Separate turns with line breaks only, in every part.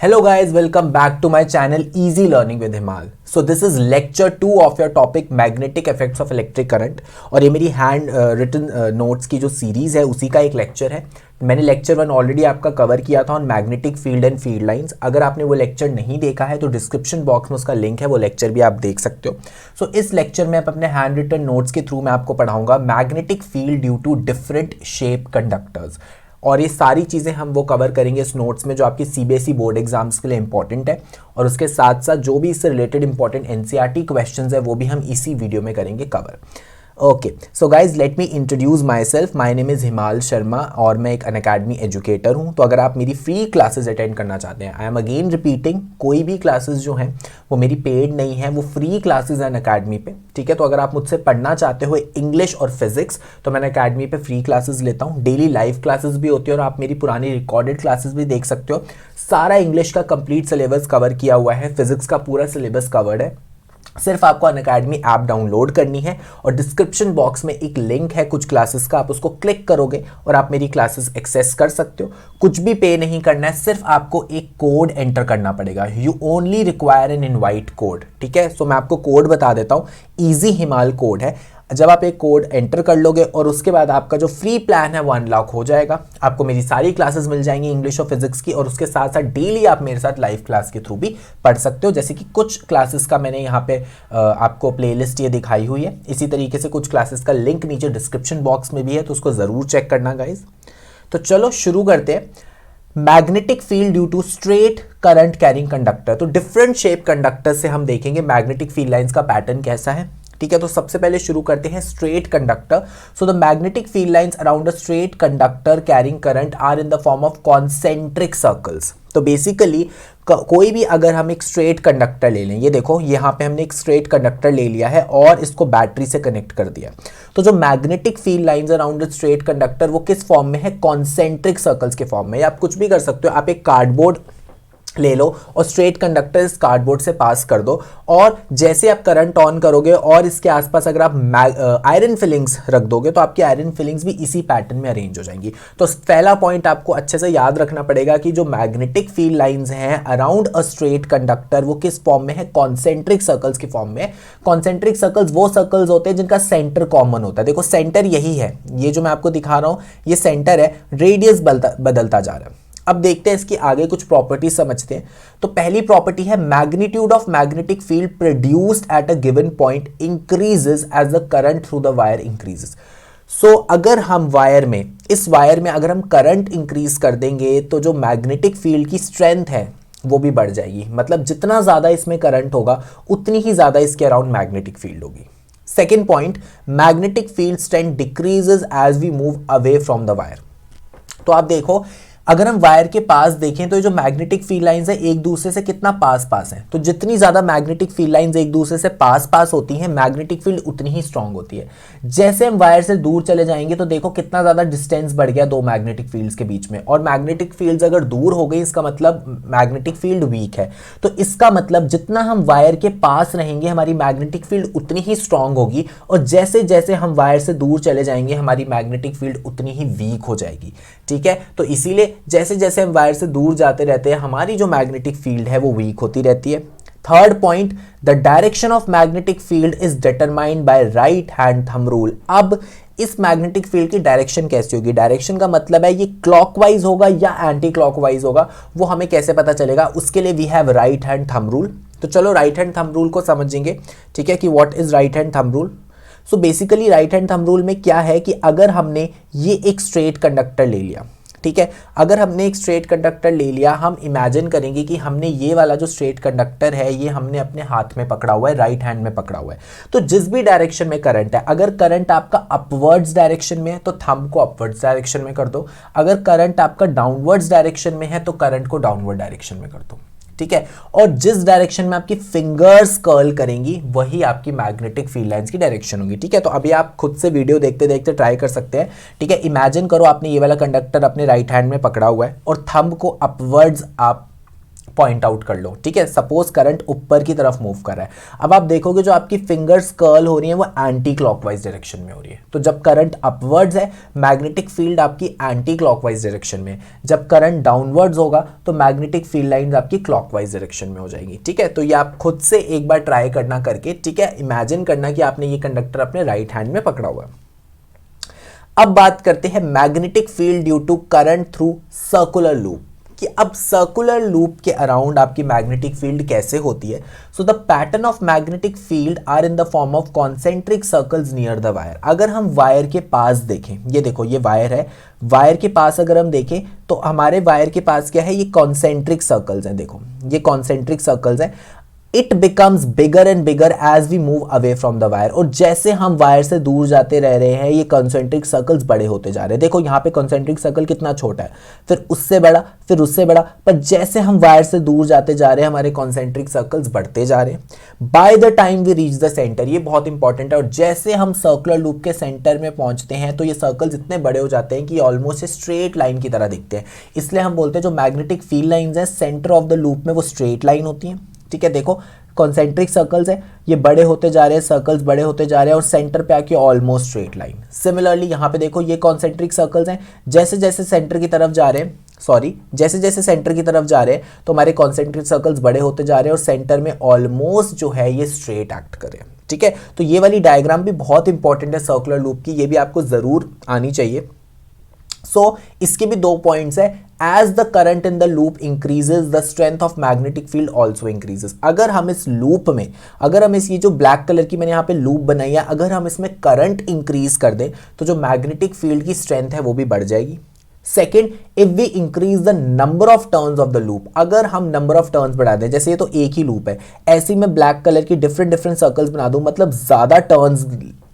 Hello guys, welcome back to my channel Easy Learning with Himal. So this is lecture 2 of your topic Magnetic Effects of Electric Current और ये मेरी hand written notes की जो series है उसी का एक लेक्चर है। मैंने लेक्चर 1 ऑलरेडी आपका कवर किया था on magnetic field and field lines. अगर आपने वो लेक्चर नहीं देखा है तो डिस्क्रिप्शन बॉक्स में उसका लिंक है, वो लेक्चर भी आप देख सकते हो। सो इस लेक्चर में अपने हैंड रिटन नोट्स के थ्रू मैं आपको पढ़ाऊंगा magnetic field due to different shape conductors, और ये सारी चीज़ें हम वो कवर करेंगे इस नोट्स में जो आपकी सीबीएसई बोर्ड एग्जाम्स के लिए इंपॉर्टेंट है। और उसके साथ साथ जो भी इससे रिलेटेड इंपॉर्टेंट एनसीईआरटी क्वेश्चंस है वो भी हम इसी वीडियो में करेंगे cover. Okay, so guys let me introduce my self. My name is हिमाल शर्मा और मैं एक अनअकैडमी एजुकेटर हूँ। तो अगर आप मेरी फ्री क्लासेस अटेंड करना चाहते हैं, आई एम अगेन रिपीटिंग, कोई भी क्लासेस जो हैं वो मेरी पेड नहीं है, वो फ्री क्लासेस हैं अनअकैडमी पे। ठीक है, तो अगर आप मुझसे पढ़ना चाहते हो इंग्लिश और फिजिक्स तो मैं अनअकैडमी पे फ्री क्लासेस लेता हूँ। डेली लाइव क्लासेस भी होती है और आप मेरी पुरानी रिकॉर्डेड क्लासेस भी देख सकते हो। सारा इंग्लिश का कंप्लीट सिलेबस कवर किया हुआ है, फिजिक्स का पूरा सिलेबस कवर्ड है। सिर्फ आपको अनअकैडमी ऐप डाउनलोड करनी है और डिस्क्रिप्शन बॉक्स में एक लिंक है कुछ क्लासेस का, आप उसको क्लिक करोगे और आप मेरी क्लासेस एक्सेस कर सकते हो। कुछ भी पे नहीं करना है, सिर्फ आपको एक कोड एंटर करना पड़ेगा। You only require an invite code. ठीक है, सो मैं आपको कोड बता देता हूँ, ईजी हिमाल कोड है। जब आप एक कोड एंटर कर लोगे और उसके बाद आपका जो फ्री प्लान है वो अनलॉक हो जाएगा। आपको मेरी सारी क्लासेस मिल जाएंगी इंग्लिश और फिजिक्स की, और उसके साथ साथ डेली आप मेरे साथ लाइव क्लास के थ्रू भी पढ़ सकते हो। जैसे कि कुछ क्लासेस का मैंने यहाँ पे आपको प्लेलिस्ट ये दिखाई हुई है। इसी तरीके से कुछ क्लासेस का लिंक नीचे डिस्क्रिप्शन बॉक्स में भी है, तो उसको ज़रूर चेक करना गाइज। तो चलो शुरू करते हैं। Magnetic field due to straight current carrying conductor. तो डिफरेंट शेप कंडक्टर से हम देखेंगे मैग्नेटिक फील्ड लाइंस का पैटर्न कैसा है। ठीक है, तो सबसे पहले शुरू करते हैं straight conductor. So the magnetic field lines around a straight conductor carrying current are in the form of concentric circles. तो बेसिकली कोई भी अगर हम एक स्ट्रेट कंडक्टर ले लें, ये देखो यहाँ पे हमने एक स्ट्रेट कंडक्टर ले लिया है और इसको बैटरी से कनेक्ट कर दिया। तो जो magnetic field lines around straight conductor वो किस फॉर्म में है? कॉन्सेंट्रिक सर्कल्स के फॉर्म में। या आप कुछ भी कर सकते हो, आप एक कार्डबोर्ड ले लो और स्ट्रेट कंडक्टर इस कार्डबोर्ड से पास कर दो, और जैसे आप करंट ऑन करोगे और इसके आसपास अगर आप आयरन फिलिंग्स रख दोगे तो आपकी आयरन फिलिंग्स भी इसी पैटर्न में अरेंज हो जाएंगी। तो पहला पॉइंट आपको अच्छे से याद रखना पड़ेगा कि जो मैग्नेटिक फील्ड लाइंस हैं अराउंड अ स्ट्रेट कंडक्टर वो किस फॉर्म में है? कॉन्सेंट्रिक सर्कल्स के फॉर्म में। कॉन्सेंट्रिक सर्कल्स वो सर्कल्स होते हैं जिनका सेंटर कॉमन होता है। देखो सेंटर यही है, ये जो मैं आपको दिखा रहा हूं ये सेंटर है, रेडियस बदलता जा रहा है। अब देखते हैं इसकी आगे कुछ प्रॉपर्टीज समझते हैं। तो पहली प्रॉपर्टी है magnitude of magnetic field produced at a given point increases as the current through the wire increases. So अगर हम वायर में, इस वायर में अगर हम करंट इंक्रीज कर देंगे तो जो मैग्नेटिक फील्ड की स्ट्रेंथ है वो भी बढ़ जाएगी। मतलब जितना ज्यादा इसमें करंट होगा उतनी ही ज्यादा इसके अराउंड मैग्नेटिक फील्ड होगी। Second point, magnetic field strength decreases as we move away from the wire. तो आप देखो अगर हम वायर के पास देखें तो ये जो मैग्नेटिक फील्ड लाइंस है एक दूसरे से कितना पास पास है। तो जितनी ज्यादा मैग्नेटिक फील्ड लाइंस एक दूसरे से पास पास होती हैं मैग्नेटिक फील्ड उतनी ही स्ट्रांग होती है। जैसे हम वायर से दूर चले जाएंगे तो देखो कितना ज्यादा डिस्टेंस बढ़ गया दो मैग्नेटिक फील्ड्स के बीच में, और मैग्नेटिक फील्ड्स अगर दूर हो गई इसका मतलब मैग्नेटिक फील्ड वीक है। तो इसका मतलब जितना हम वायर के पास रहेंगे हमारी मैग्नेटिक फील्ड उतनी ही स्ट्रांग होगी, और जैसे जैसे हम वायर से दूर चले जाएंगे हमारी मैग्नेटिक फील्ड उतनी ही वीक हो जाएगी। ठीक है, तो इसीलिए जैसे जैसे हम वायर से दूर जाते रहते हैं हमारी जो मैग्नेटिक फील्ड है वो वीक होती रहती है। Third point, the direction of magnetic field is determined by right hand thumb rule. अब इस मैग्नेटिक फील्ड की डायरेक्शन कैसी होगी? डायरेक्शन का मतलब है ये क्लॉकवाइज होगा या एंटी क्लॉकवाइज होगा, वो हमें कैसे पता चलेगा? उसके लिए we have right hand thumb rule. तो चलो राइट हैंड थंब रूल को समझेंगे। ठीक है, कि what is right hand thumb rule. So basically right hand thumb rule में क्या है कि अगर हमने ये एक स्ट्रेट कंडक्टर ले लिया, ठीक है, अगर हमने एक स्ट्रेट कंडक्टर ले लिया, हम इमेजिन करेंगे कि हमने ये वाला जो स्ट्रेट कंडक्टर है ये हमने अपने हाथ में पकड़ा हुआ है, राइट हैंड में पकड़ा हुआ है। तो जिस भी डायरेक्शन में करंट है, अगर करंट आपका अपवर्ड्स डायरेक्शन में है तो थंब को अपवर्ड्स डायरेक्शन में कर दो, अगर करंट आपका डाउनवर्ड्स डायरेक्शन में है तो करंट को डाउनवर्ड डायरेक्शन में कर दो। ठीक है, और जिस डायरेक्शन में आपकी फिंगर्स कर्ल करेंगी वही आपकी मैग्नेटिक फील्ड लाइंस की डायरेक्शन होगी। ठीक है, तो अभी आप खुद से वीडियो देखते देखते ट्राई कर सकते हैं। ठीक है, इमेजिन करो आपने ये वाला कंडक्टर अपने राइट हैंड में पकड़ा हुआ है और थंब को अपवर्ड्स आप पॉइंट आउट कर लो, ठीक है। सपोज करंट ऊपर की तरफ मूव कर रहा है, अब आप देखोगे जो आपकी फिंगर्स कर्ल हो रही है वो एंटी क्लॉकवाइज डायरेक्शन में हो रही है। तो जब करंट अपवर्ड्स है मैग्नेटिक फील्ड आपकी एंटी क्लॉकवाइज डायरेक्शन में, जब करंट डाउनवर्ड्स होगा तो मैग्नेटिक फील्ड लाइंस आपकी क्लॉकवाइज डायरेक्शन में हो जाएगी, ठीक है। तो ये आप खुद से एक बार ट्राई करना करके, ठीक है, इमेजिन करना कि आपने ये कंडक्टर अपने राइट हैंड में पकड़ा हुआ है। अब बात करते हैं magnetic field due to current through circular loop, कि अब सर्कुलर लूप के अराउंड आपकी मैग्नेटिक फील्ड कैसे होती है। So the pattern of magnetic field are in the form of concentric circles near the wire. अगर हम वायर के पास देखें, ये देखो ये वायर है, वायर के पास अगर हम देखें तो हमारे वायर के पास क्या है, ये कॉन्सेंट्रिक सर्कल्स हैं, देखो ये कॉन्सेंट्रिक सर्कल्स हैं। It becomes bigger and bigger as we move away from the wire, और जैसे हम वायर से दूर जाते रह रहे हैं ये कॉन्सेंट्रिक सर्कल्स बड़े होते जा रहे हैं। देखो यहाँ पे कॉन्सेंट्रिक सर्कल कितना छोटा है, फिर उससे बड़ा, फिर उससे बड़ा, पर जैसे हम वायर से दूर जाते जा रहे हैं हमारे कॉन्सेंट्रिक सर्कल्स बढ़ते जा रहे हैं। By the time we reach the centre, ये बहुत इंपॉर्टेंट है, और जैसे हम सर्कुलर लूप के सेंटर में पहुंचते हैं तो ये सर्कल्स इतने बड़े हो जाते हैं कि ऑलमोस्ट स्ट्रेट लाइन की तरह दिखते हैं। इसलिए हम बोलते हैं जो मैग्नेटिक फील्ड लाइंस हैं सेंटर ऑफ द लूप में वो स्ट्रेट लाइन होती हैं, ठीक है। देखो कॉन्सेंट्रिक सर्कल्स है, ये बड़े होते जा रहे हैं, सर्कल्स बड़े होते जा रहे हैं और सेंटर पे आके ऑलमोस्ट स्ट्रेट लाइन। सिमिलरली यहाँ पे देखो ये कॉन्सेंट्रिक सर्कल्स हैं, जैसे जैसे सेंटर की तरफ जा रहे हैं, जैसे जैसे सेंटर की तरफ जा रहे हैं तो हमारे कॉन्सेंट्रिक सर्कल्स बड़े होते जा रहे हैं और सेंटर में ऑलमोस्ट जो है ये स्ट्रेट एक्ट करें, ठीक है। तो ये वाली डायग्राम भी बहुत इंपॉर्टेंट है सर्कुलर लूप की, ये भी आपको जरूर आनी चाहिए। इसके भी दो पॉइंट्स है, as the current in the loop increases the strength of magnetic field also increases. अगर हम इस लूप में, अगर हम ये जो ब्लैक कलर की मैंने यहाँ पे लूप बनाई है, अगर हम इसमें करंट इंक्रीज कर दें तो जो मैग्नेटिक फील्ड की स्ट्रेंथ है वो भी बढ़ जाएगी। Second, if we increase the number of turns of the loop, अगर हम नंबर ऑफ टर्न्स बढ़ा दें, जैसे ये तो एक ही लूप है, ऐसे मैं ब्लैक कलर की डिफरेंट डिफरेंट सर्कल्स बना दूं, मतलब ज्यादा टर्न्स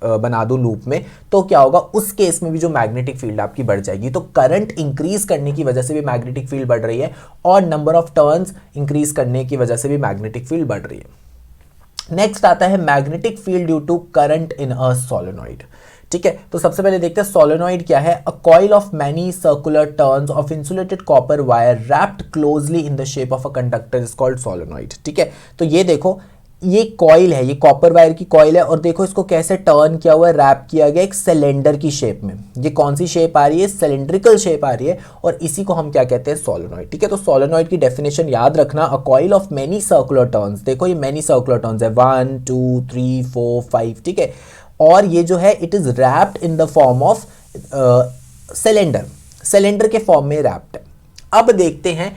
बना दूं लूप में, तो क्या होगा, उस केस में भी जो मैग्नेटिक फील्ड आपकी बढ़ जाएगी। तो करंट इंक्रीज करने की वजह से भी मैग्नेटिक फील्ड बढ़ रही है और नंबर ऑफ टर्न्स इंक्रीज करने की वजह से भी मैग्नेटिक फील्ड बढ़ रही है। नेक्स्ट आता है magnetic field due to current in a solenoid, ठीक है। तो सबसे पहले देखते हैं सोलेनॉइड क्या है। A coil of many circular turns of insulated copper wire wrapped closely in the shape of a conductor is called solenoid, ठीक है। तो ये देखो ये कॉइल है, ये कॉपर वायर की कॉइल है और देखो इसको कैसे टर्न किया हुआ है, रैप किया गया एक सिलेंडर की शेप में। ये कौन सी शेप आ रही है, सिलेंड्रिकल शेप आ रही है और इसी को हम क्या कहते हैं, सोलेनॉइड, ठीक है। तो सोलेनॉइड की डेफिनेशन याद रखना, a coil of many circular turns, देखो ये मेनी सर्कुलर टर्न्स है 1 2 3 4 5, ठीक है। और ये जो है it is wrapped in the form of cylinder के फॉर्म में रैप्ड है। अब देखते हैं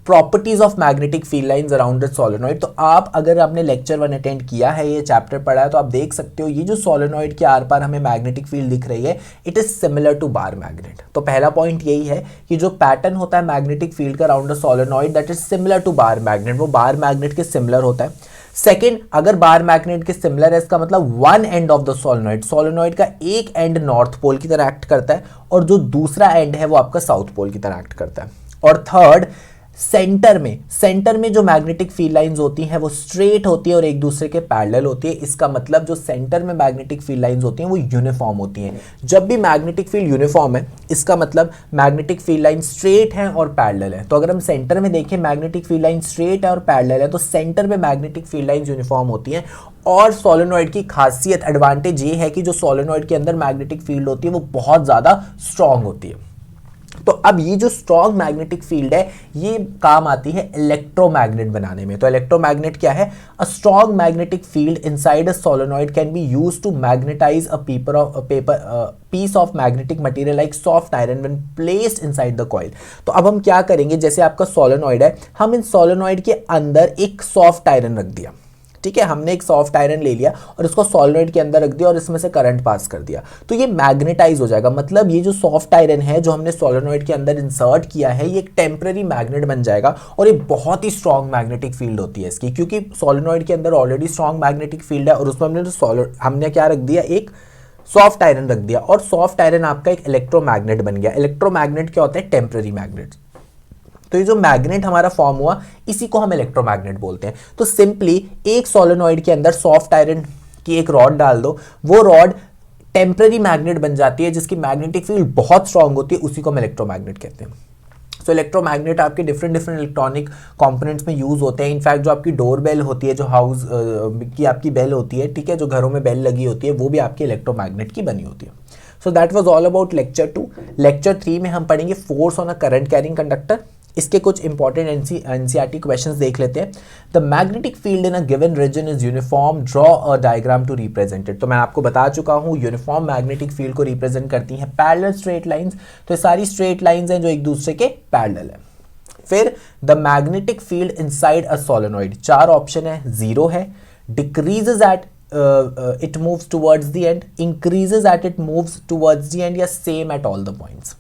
properties of magnetic field lines around the solenoid. तो आप अगर आपने लेक्चर 1 अटेंड किया है, ये चैप्टर पढ़ा है, तो आप देख सकते हो ये जो सोलेनॉइड के आर पार हमें मैग्नेटिक फील्ड दिख रही है, it is similar to bar magnet. तो पहला पॉइंट यही है कि जो पैटर्न होता है मैग्नेटिक फील्ड का around the solenoid that is similar to bar magnet, वो बार मैग्नेट के सिमिलर होता है। सेकेंड, अगर बार मैग्नेट के सिमिलर है इसका मतलब one end of the solenoid का एक एंड नॉर्थ पोल की तरह एक्ट करता है और जो दूसरा एंड है वो आपका साउथ पोल की तरह एक्ट करता है। और थर्ड, सेंटर में जो मैग्नेटिक फील्ड लाइंस होती हैं वो स्ट्रेट होती है और एक दूसरे के पैरेलल होती है। इसका मतलब जो सेंटर में मैग्नेटिक फील्ड लाइंस होती हैं वो यूनिफॉर्म होती हैं। जब भी मैग्नेटिक फील्ड यूनिफॉर्म है इसका मतलब मैग्नेटिक फील्ड लाइन स्ट्रेट है और पैरेलल है। तो अगर हम सेंटर में देखें मैग्नेटिक फील्ड लाइन स्ट्रेट है और पैरेलल है तो सेंटर में मैग्नेटिक फील्ड लाइंस यूनिफॉर्म होती हैं। और सोलेनॉइड की खासियत, एडवांटेज ये है कि जो सोलेनॉइड के अंदर मैग्नेटिक फील्ड होती है वो बहुत ज़्यादा स्ट्रांग होती है। तो अब ये जो स्ट्रॉन्ग मैग्नेटिक फील्ड है ये काम आती है इलेक्ट्रोमैग्नेट बनाने में। तो इलेक्ट्रोमैग्नेट क्या है, a strong magnetic field inside a solenoid can be used to magnetise a piece of magnetic material like soft iron when placed inside the coil. तो अब हम क्या करेंगे, जैसे आपका सोलेनॉइड है, हम इन सोलेनॉइड के अंदर एक सॉफ्ट आयरन रख दिया, ठीक है, हमने एक सॉफ्ट आयरन ले लिया और इसको सोलेनॉइड के अंदर रख दिया और इसमें से करंट पास कर दिया तो ये मैग्नेटाइज हो जाएगा। मतलब ये जो सॉफ्ट आयरन है जो हमने सोलेनॉइड के अंदर इंसर्ट किया है ये एक टेम्पररी मैग्नेट बन जाएगा और ये बहुत ही स्ट्रॉन्ग मैग्नेटिक फील्ड होती है इसकी, क्योंकि सोलेनॉइड के अंदर ऑलरेडी स्ट्रॉन्ग मैग्नेटिक फील्ड है और उसमें हमने क्या रख दिया, एक सॉफ्ट आयरन रख दिया और सॉफ्ट आयरन आपका एक इलेक्ट्रोमैग्नेट बन गया। इलेक्ट्रोमैग्नेट क्या होते हैं, टेम्पररी मैग्नेट। तो ये जो मैग्नेट हमारा फॉर्म हुआ इसी को हम इलेक्ट्रोमैग्नेट बोलते हैं। तो सिंपली एक सोलेनॉइड के अंदर सॉफ्ट आयरन की एक रॉड डाल दो, वो रॉड टेम्पररी मैग्नेट बन जाती है जिसकी मैग्नेटिक फील्ड बहुत स्ट्रांग होती है, उसी को हम इलेक्ट्रोमैग्नेट कहते हैं। सो इलेक्ट्रोमैग्नेट आपके डिफरेंट इलेक्ट्रॉनिक कंपोनेंट्स में यूज़ होते हैं। इनफैक्ट जो आपकी डोर बेल होती है, जो हाउस की आपकी बेल होती है, ठीक है, जो घरों में बेल लगी होती है, वो भी आपके इलेक्ट्रोमैग्नेट की बनी होती है। So that was all about lecture 2। Lecture 3 में हम पढ़ेंगे force on a current carrying conductor. इसके कुछ इंपॉर्टेंट एनसीईआरटी क्वेश्चंस देख लेते हैं। The magnetic field in a given region is uniform, draw a diagram to represent it. तो मैं आपको बता चुका हूँ यूनिफॉर्म मैग्नेटिक फील्ड को रिप्रेजेंट करती हैं पैरेलल स्ट्रेट लाइंस। तो ये सारी स्ट्रेट लाइंस हैं जो एक दूसरे के पैरेलल है। फिर the magnetic field inside a solenoid, 4 option है, 0 है, decreases at it moves towards the end, increases at it moves towards the end, या same at all the points।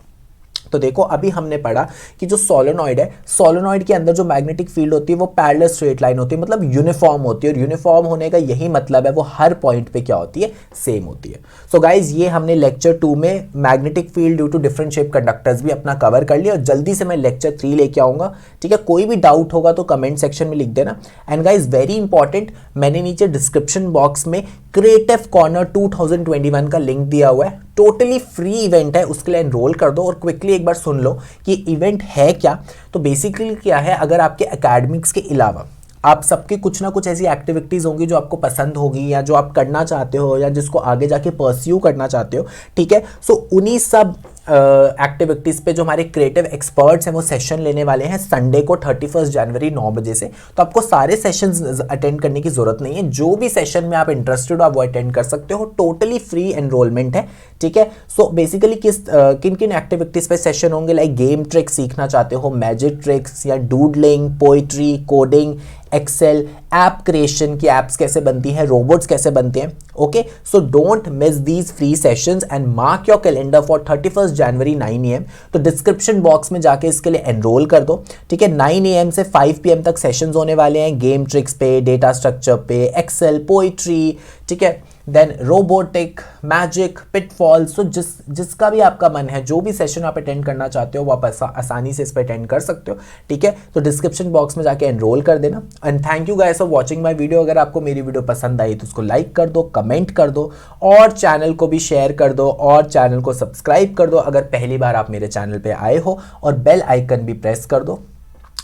तो देखो अभी हमने पढ़ा कि जो सोलेनॉइड है, सोलेनॉइड के अंदर जो मैग्नेटिक फील्ड होती है वो पैरेलल स्ट्रेट लाइन होती है, मतलब यूनिफॉर्म होती है। और यूनिफॉर्म होने का यही मतलब है वो हर पॉइंट पे क्या होती है, सेम होती है। सो गाइज ये हमने लेक्चर 2 में magnetic field due to different shape conductors भी अपना कवर कर लिया। और जल्दी से मैं लेक्चर 3 लेके आऊंगा, ठीक है। कोई भी डाउट होगा तो कमेंट सेक्शन में लिख देना। एंड गाइज वेरी इंपॉर्टेंट, मैंने नीचे डिस्क्रिप्शन बॉक्स में क्रिएटिव कॉर्नर 2021 का लिंक दिया हुआ है, टोटली फ्री इवेंट है, उसके लिए एनरोल कर दो। और क्विकली एक बार सुन लो कि इवेंट है क्या। तो बेसिकली क्या है, अगर आपके एकेडमिक्स के अलावा आप सबके कुछ ना कुछ ऐसी एक्टिविटीज़ होंगी जो आपको पसंद होगी, या जो आप करना चाहते हो, या जिसको आगे जाके परस्यू करना चाहते हो, ठीक है। सो उन्हीं सब एक्टिविटीज़ पे जो हमारे क्रिएटिव एक्सपर्ट्स हैं वो सेशन लेने वाले हैं संडे को 31 जनवरी 9 बजे से। तो आपको सारे सेशंस अटेंड करने की ज़रूरत नहीं है, जो भी सेशन में आप इंटरेस्टेड हो आप वो अटेंड कर सकते हो, टोटली फ्री एनरोलमेंट है, ठीक है। सो बेसिकली किन किन एक्टिविटीज़ पे सेशन होंगे, लाइक गेम ट्रिक्स सीखना चाहते हो, मैजिक ट्रिक्स, या doodling, poetry, coding, Excel, app creation की ऐप्स कैसे बनती हैं, रोबोट्स कैसे बनते हैं, okay. So don't miss these free sessions and mark your calendar for 31 January 9 AM। तो डिस्क्रिप्शन बॉक्स में जाके इसके लिए एनरोल कर दो, ठीक है। 9 AM से 5 PM तक सेशंस होने वाले हैं, गेम ट्रिक्स पे, डेटा स्ट्रक्चर पे, एक्सेल, पोइट्री, ठीक है, देन रोबोटिक, मैजिक, पिटफॉल। सो जिसका भी आपका मन है, जो भी सेशन आप अटेंड करना चाहते हो वो आप आसानी से इस पर अटेंड कर सकते हो, ठीक है। तो डिस्क्रिप्शन बॉक्स में जाके एनरोल कर देना। And thank you guys for watching my video. अगर आपको मेरी वीडियो पसंद आई तो उसको लाइक कर दो, कमेंट कर दो, और चैनल को भी शेयर कर दो, और चैनल को सब्सक्राइब कर दो अगर पहली बार आप मेरे चैनल पर आए हो, और बेल आइकन भी प्रेस कर दो।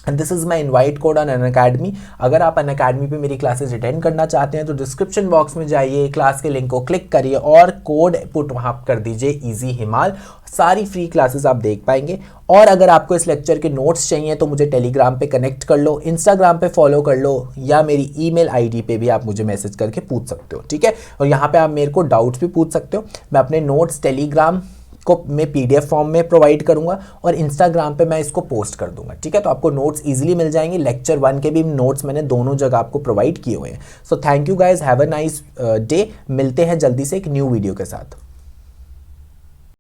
And this is my invite code on Unacademy. अगर आप अनअकैडमी पे मेरी क्लासेस अटेंड करना चाहते हैं तो डिस्क्रिप्शन बॉक्स में जाइए, क्लास के लिंक को क्लिक करिए और कोड पुट वहाँ कर दीजिए इजी हिमाल। सारी फ्री क्लासेस आप देख पाएंगे। और अगर आपको इस लेक्चर के नोट्स चाहिए तो मुझे टेलीग्राम पे कनेक्ट कर लो, इंस्टाग्राम पे फॉलो कर लो, या मेरी ईमेल आईडी पे भी आप मुझे मैसेज करके पूछ सकते हो, ठीक है। और यहाँ पे आप मेरे को डाउट्स भी पूछ सकते हो। मैं अपने नोट्स टेलीग्राम को मैं PDF फॉर्म में प्रोवाइड करूंगा, और इंस्टाग्राम पे मैं इसको पोस्ट कर दूंगा, ठीक है। तो आपको नोट्स इजीली मिल जाएंगे। लेक्चर 1 के भी नोट्स मैंने दोनों जगह आपको प्रोवाइड किए हुए हैं। So thank you guys, have a nice day. मिलते हैं जल्दी से एक न्यू वीडियो के साथ।